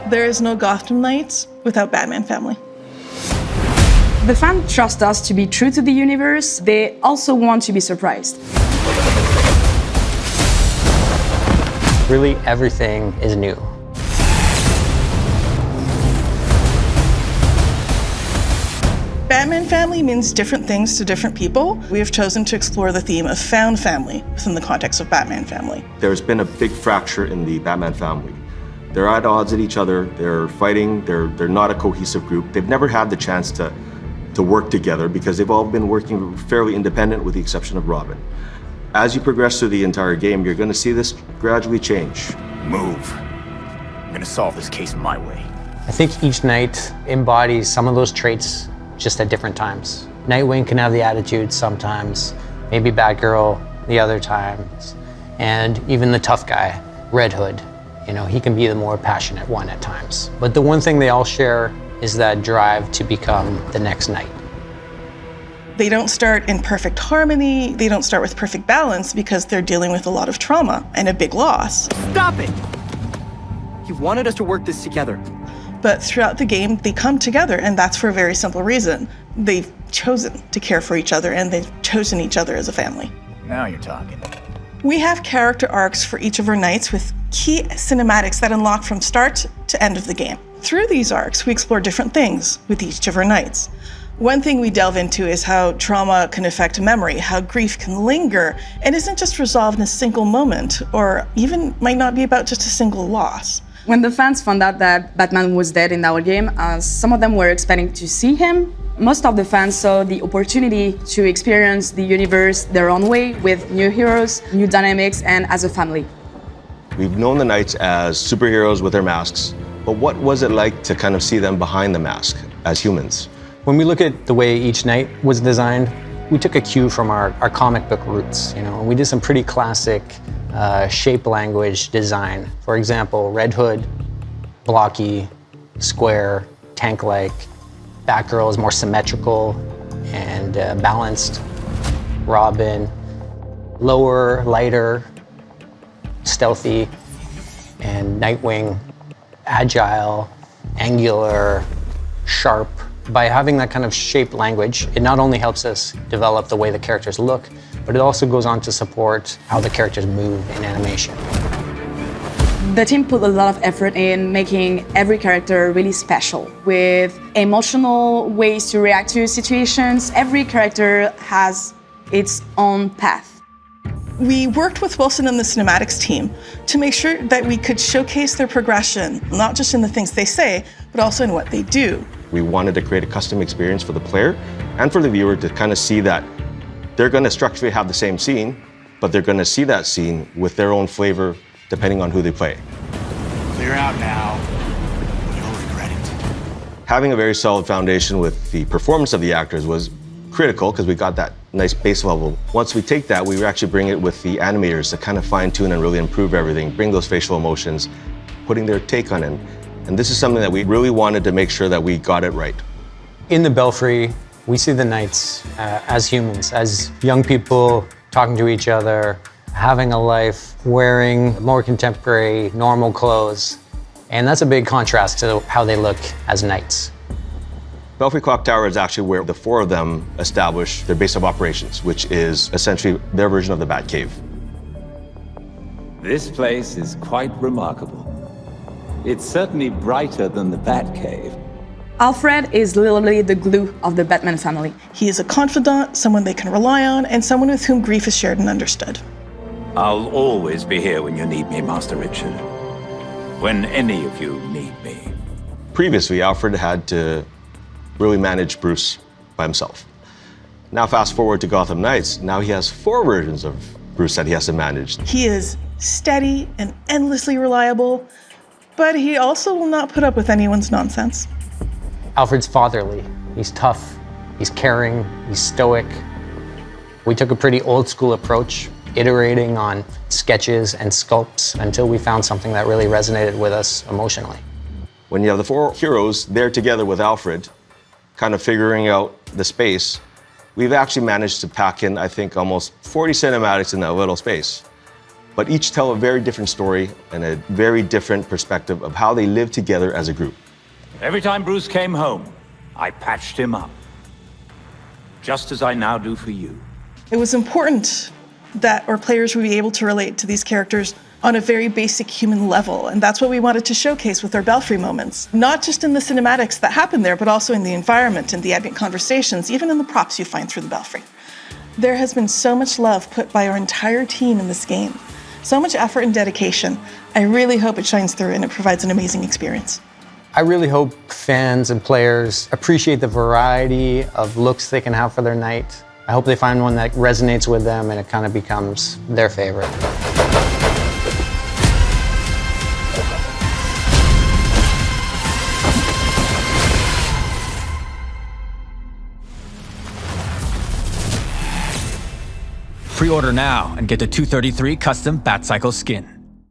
There is no Gotham Knights without Batman family. The fans trust us to be true to the universe. They also want to be surprised. Really, everything is new. Batman family means different things to different people. We have chosen to explore the theme of found family within the context of Batman family. There's been a big fracture in the Batman family. They're at odds with each other, they're fighting, they're not a cohesive group. They've never had the chance to work together because they've all been working fairly independent with the exception of Robin. As you progress through the entire game, you're going to see this gradually change. Move. I'm going to solve this case my way. I think each knight embodies some of those traits just at different times. Nightwing can have the attitude sometimes, maybe Batgirl the other times, and even the tough guy, Red Hood. You know, he can be the more passionate one at times. But the one thing they all share is that drive to become the next knight. They don't start in perfect harmony, they don't start with perfect balance because they're dealing with a lot of trauma and a big loss. Stop it! You wanted us to work this together. But throughout the game, they come together, and that's for a very simple reason. They've chosen to care for each other, and they've chosen each other as a family. Now you're talking. We have character arcs for each of our knights with key cinematics that unlock from start to end of the game. Through these arcs, we explore different things with each of our knights. One thing we delve into is how trauma can affect memory, how grief can linger, and isn't just resolved in a single moment, or even might not be about just a single loss. When the fans found out that Batman was dead in our game, some of them were expecting to see him. Most of the fans saw the opportunity to experience the universe their own way with new heroes, new dynamics, and as a family. We've known the Knights as superheroes with their masks, but what was it like to kind of see them behind the mask as humans? When we look at the way each knight was designed, we took a cue from our comic book roots. You know, we did some pretty classic shape language design. For example, Red Hood, blocky, square, tank-like. Batgirl is more symmetrical and balanced. Robin, lower, lighter, stealthy. And Nightwing, agile, angular, sharp. By having that kind of shape language, it not only helps us develop the way the characters look, but it also goes on to support how the characters move in animation. The team put a lot of effort in making every character really special, with emotional ways to react to situations. Every character has its own path. We worked with Wilson and the cinematics team to make sure that we could showcase their progression, not just in the things they say, but also in what they do. We wanted to create a custom experience for the player and for the viewer to kind of see that they're going to structurally have the same scene, but they're going to see that scene with their own flavor depending on who they play. Clear out now. You'll regret it. Having a very solid foundation with the performance of the actors was critical because we got that nice base level. Once we take that, we actually bring it with the animators to kind of fine-tune and really improve everything, bring those facial emotions, putting their take on it. And this is something that we really wanted to make sure that we got it right. In the Belfry, we see the knights as humans, as young people talking to each other, having a life, wearing more contemporary, normal clothes. And that's a big contrast to how they look as knights. Belfry Clock Tower is actually where the four of them establish their base of operations, which is essentially their version of the Batcave. This place is quite remarkable. It's certainly brighter than the Batcave. Alfred is literally the glue of the Batman family. He is a confidant, someone they can rely on, and someone with whom grief is shared and understood. I'll always be here when you need me, Master Richard. When any of you need me. Previously, Alfred had to really manage Bruce by himself. Now fast forward to Gotham Knights, now he has 4 versions of Bruce that he has to manage. He is steady and endlessly reliable, but he also will not put up with anyone's nonsense. Alfred's fatherly. He's tough, he's caring, he's stoic. We took a pretty old school approach, iterating on sketches and sculpts until we found something that really resonated with us emotionally. When you have the 4 heroes there together with Alfred, kind of figuring out the space, we've actually managed to pack in, I think, almost 40 cinematics in that little space. but each tell a very different story and a very different perspective of how they live together as a group. Every time Bruce came home, I patched him up. Just as I now do for you. It was important that our players would be able to relate to these characters on a very basic human level, and that's what we wanted to showcase with our Belfry moments. Not just in the cinematics that happen there, but also in the environment and the ambient conversations, even in the props you find through the Belfry. There has been so much love put by our entire team in this game, so much effort and dedication. I really hope it shines through and it provides an amazing experience. I really hope fans and players appreciate the variety of looks they can have for their night. I hope they find one that resonates with them and it kind of becomes their favorite. Pre-order now and get the 233 custom Batcycle skin.